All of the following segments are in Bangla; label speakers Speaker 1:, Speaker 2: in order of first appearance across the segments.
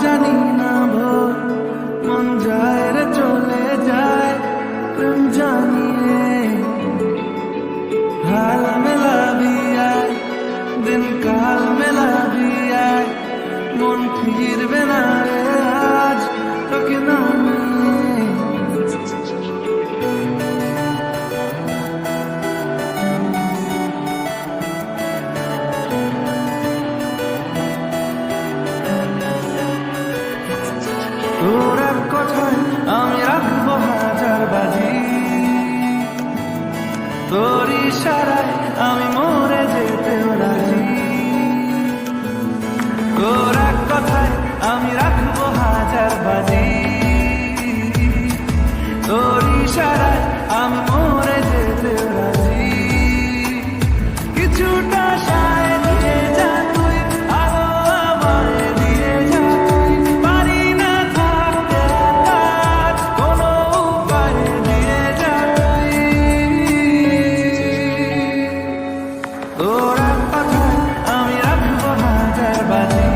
Speaker 1: জানি না ভোর মন যায় রে চলে যায় প্রেম জানিয়ে हाल मिला भी आए दिन काल मिला भी आए मन फिर बिना रे आज तो के नामे তোর এক কথায় আমি রাখবো হাজার বাজি তোর ইশারায় আমি মরে যেতেও রাজি তোর এক কথায় আমি রাখবো হাজার বাজি তোর ইশারায় আমি মরে যেতেও রাজি কিছুটা সায় দিয়ে যা তুই আলো আমায় দিয়ে যা তুই পারি না থাকতে আর কোনো উপায় দিয়ে যা তুই তোর এক কথায় আমি রাখবো হাজার বাজি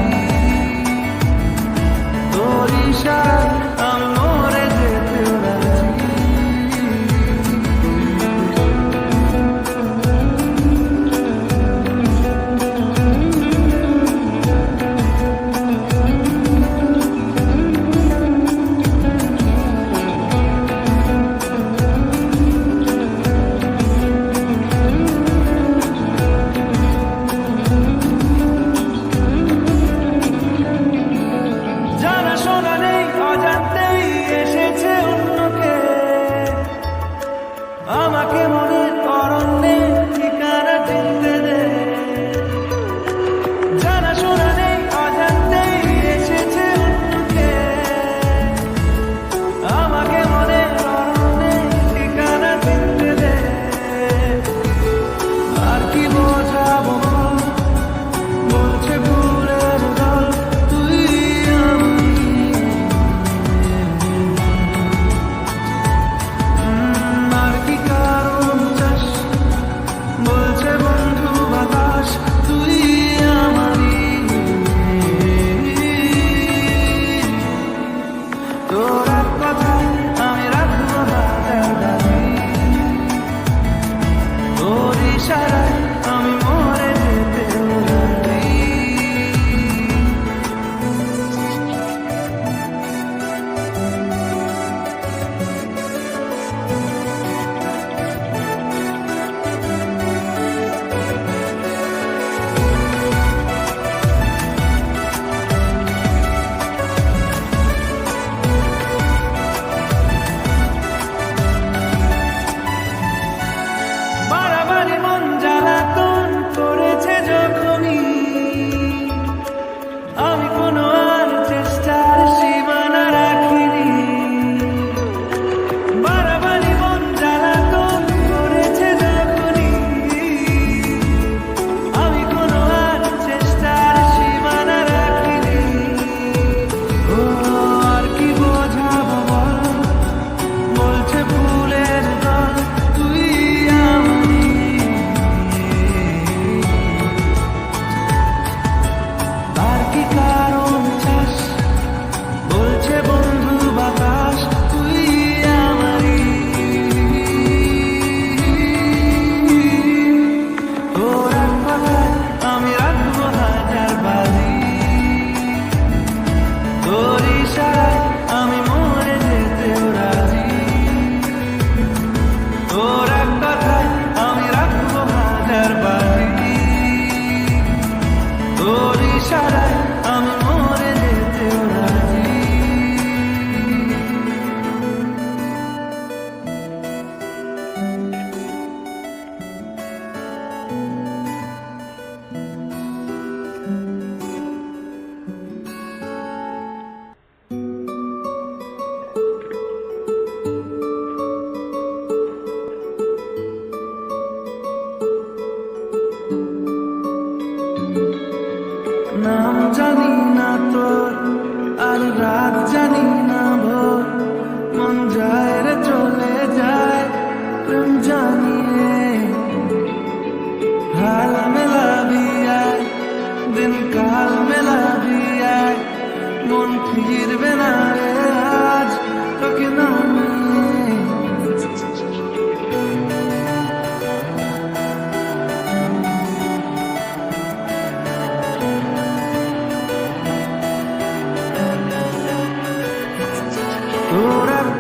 Speaker 1: তোর ইশারায় আমি মরে যেতেও রাজি জানা শোনা নেই অজান্তেই এসেছে অন্যকে আমাকে মনে অরণ্যে ঠিকানা চিনতে দে জানা শোনা নেই অজান্তেই এসেছে অন্যকে আমাকে মনে অরণ্যে ঠিকানা চিনতে দে আর কি বোঝাবো বল, বলছে ভুলের দল তুই আমি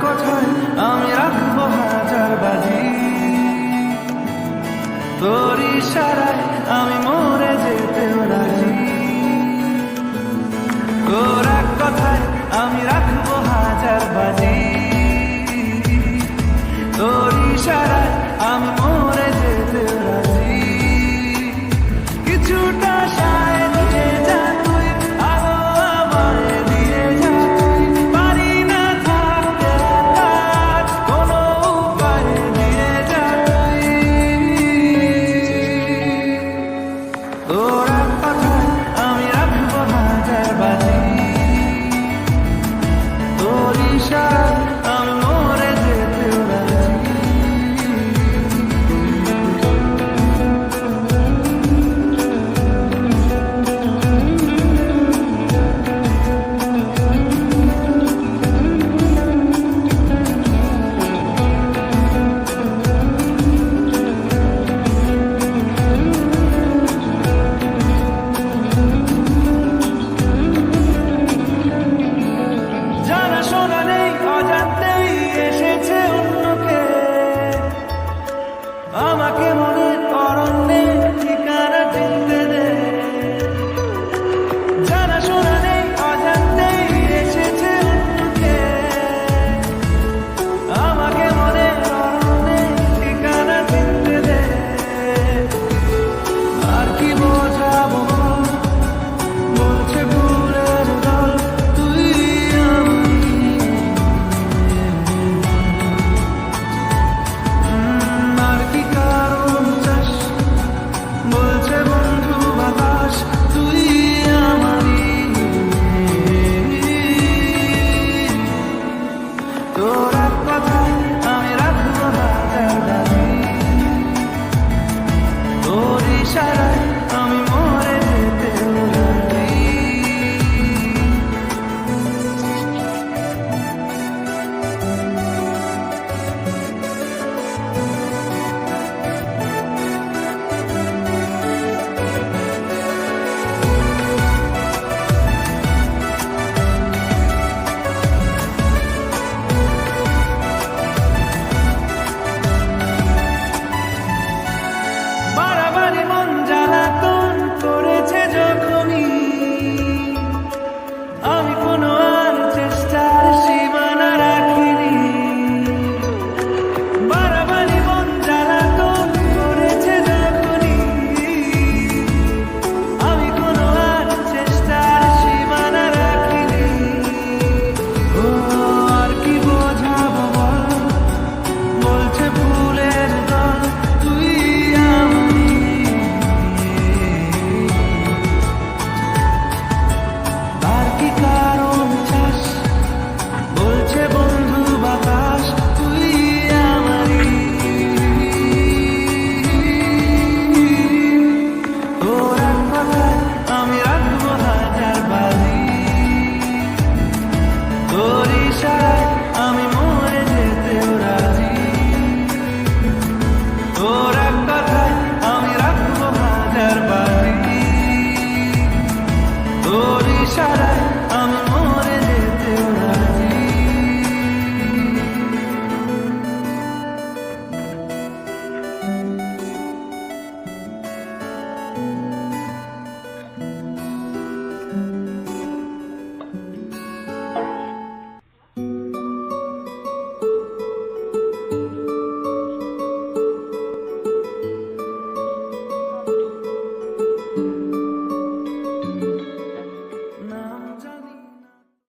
Speaker 1: কোথায় আমি রাখবো হাজার বাজি, তোর ইশারায় আমি মরে যেতেও রাজি। তোরা